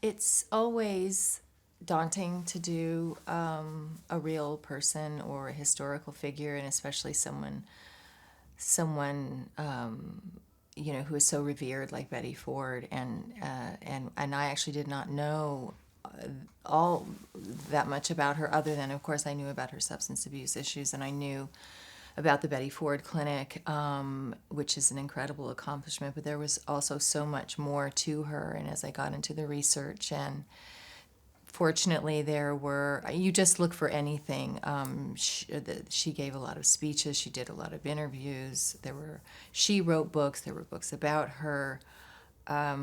It's always daunting to do a real person or a historical figure, and especially someone who is so revered like Betty Ford. And I actually did not know all that much about her, other than, of course, I knew about her substance abuse issues, and I knew about the Betty Ford Clinic, which is an incredible accomplishment. But there was also so much more to her, and as I got into the research, and fortunately you just look for anything. She gave a lot of speeches, she did a lot of interviews, she wrote books, there were books about her. I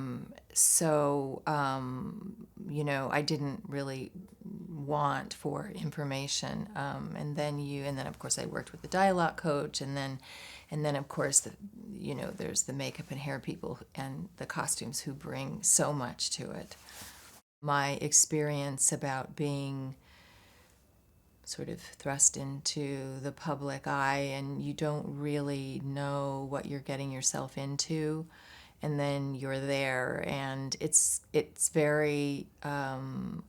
didn't really want for information. And then of course I worked with the dialogue coach, and then of course there's the makeup and hair people and the costumes who bring so much to it. My experience about being sort of thrust into the public eye, and you don't really know what you're getting yourself into, and then you're there, and it's very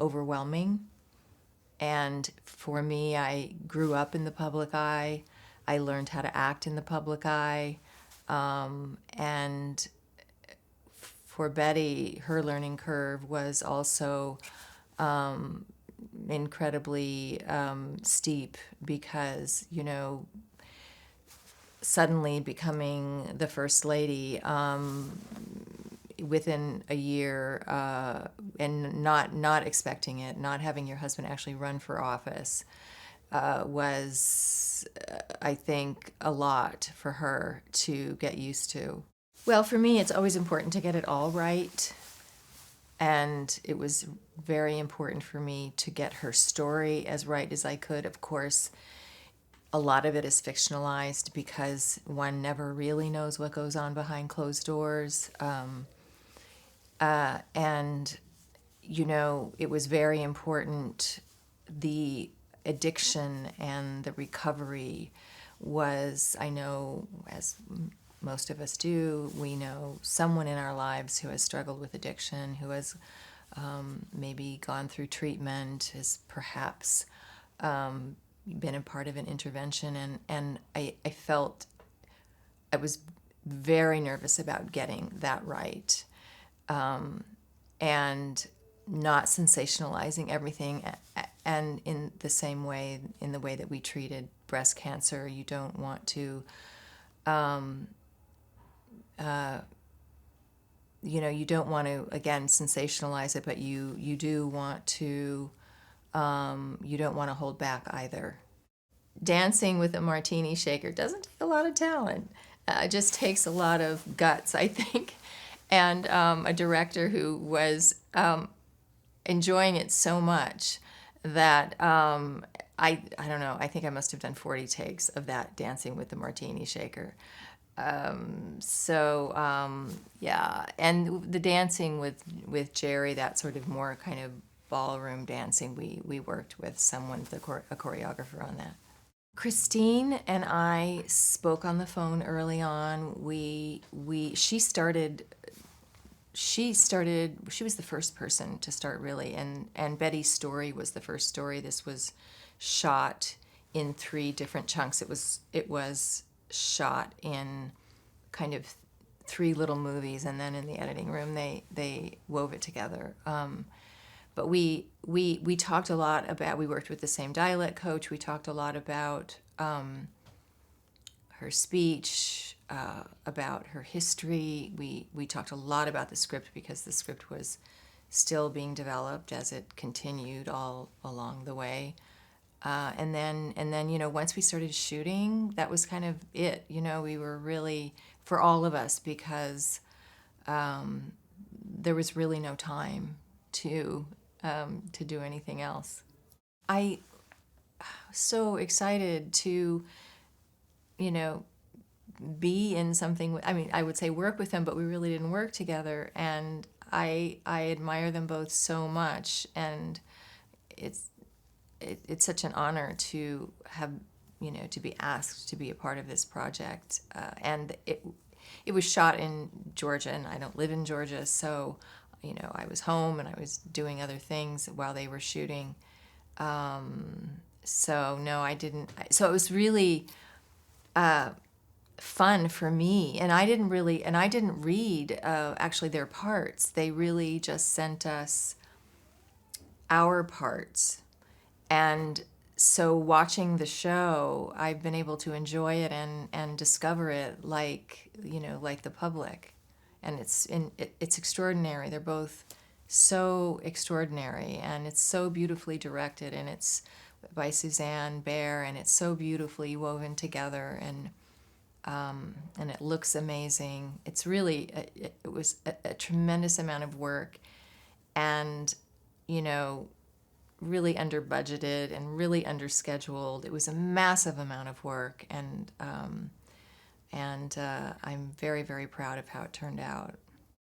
overwhelming. And for me, I grew up in the public eye. I learned how to act in the public eye, and for Betty, her learning curve was also incredibly steep, because suddenly becoming the first lady within a year, and not expecting it, not having your husband actually run for office, was, I think, a lot for her to get used to. Well, for me, it's always important to get it all right. And it was very important for me to get her story as right as I could. Of course, a lot of it is fictionalized because one never really knows what goes on behind closed doors. And, it was very important. The addiction and the recovery was, I know, as most of us do, we know someone in our lives who has struggled with addiction, who has maybe gone through treatment, has perhaps been a part of an intervention. And I felt I was very nervous about getting that right, and not sensationalizing everything. And in the same way, in the way that we treated breast cancer, you don't want to you don't want to, again, sensationalize it, but you do want to, you don't want to hold back either. Dancing with a martini shaker doesn't take a lot of talent. It just takes a lot of guts, I think, and a director who was enjoying it so much that I don't know, I think I must have done 40 takes of that dancing with the martini shaker. Yeah, and the dancing with Jerry, that sort of more kind of ballroom dancing, we worked with someone, a choreographer on that. Christine and I spoke on the phone early on. She was the first person to start, really, and Betty's story was the first story. This was shot in 3 different chunks. It was shot in kind of 3 little movies, and then in the editing room they wove it together. But we talked a lot about. We worked with the same dialect coach. We talked a lot about her speech, about her history. We talked a lot about the script, because the script was still being developed as it continued all along the way. And then once we started shooting, that was kind of it. We were really, for all of us, because there was really no time to do anything else. I was so excited to, you know, be in something. I mean, I would say work with them, but we really didn't work together. And I admire them both so much, and it's it's such an honor to have, to be asked to be a part of this project. And it was shot in Georgia, and I don't live in Georgia, so I was home and I was doing other things while they were shooting. So no, I didn't. So it was really fun for me, and I didn't read actually their parts. They really just sent us our parts, and so watching the show, I've been able to enjoy it and discover it like the public, and it's extraordinary. They're both so extraordinary, and it's so beautifully directed, and it's by Suzanne Bear, and it's so beautifully woven together, and it looks amazing. It's really it was a tremendous amount of work, and you know really under budgeted and really under scheduled. It was a massive amount of work, and I'm very, very proud of how it turned out.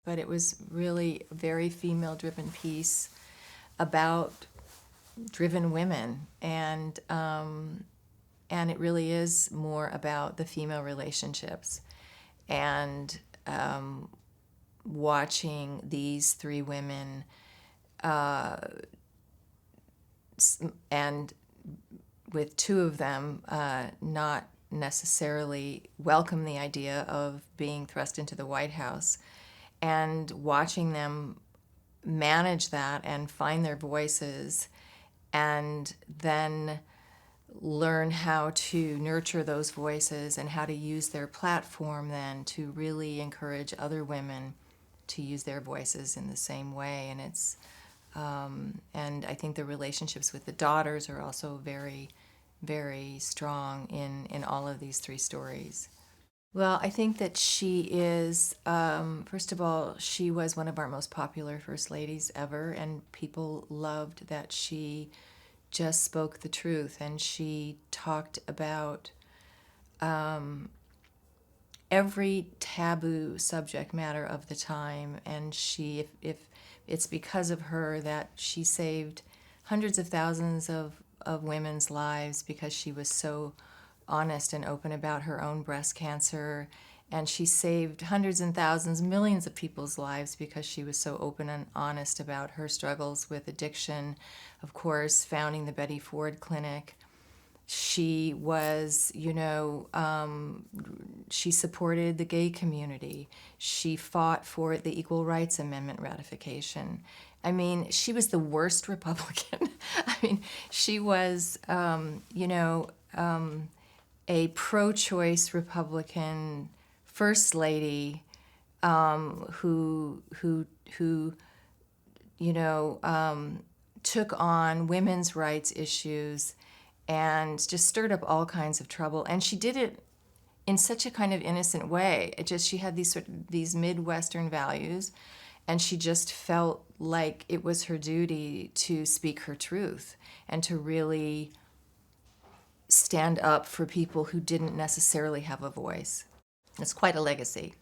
But it was really a very female-driven piece about driven women, and it really is more about the female relationships, and watching these three women and with two of them not necessarily welcome the idea of being thrust into the White House, and watching them manage that and find their voices, and then learn how to nurture those voices and how to use their platform then to really encourage other women to use their voices in the same way. And it's and I think the relationships with the daughters are also very, very strong in all of these three stories. Well, I think that she is, first of all, she was one of our most popular first ladies ever, and people loved that she just spoke the truth, and she talked about every taboo subject matter of the time, and if it's because of her that she saved hundreds of thousands of women's lives, because she was so honest and open about her own breast cancer, and she saved hundreds and thousands, millions of people's lives because she was so open and honest about her struggles with addiction. Of course, founding the Betty Ford Clinic. She was, she supported the gay community. She fought for the Equal Rights Amendment ratification. I mean, she was the worst Republican. I mean, she was, a pro-choice Republican first lady who took on women's rights issues and just stirred up all kinds of trouble. And she did it in such a kind of innocent way. She had these Midwestern values, and she just felt like it was her duty to speak her truth and to really stand up for people who didn't necessarily have a voice. It's quite a legacy.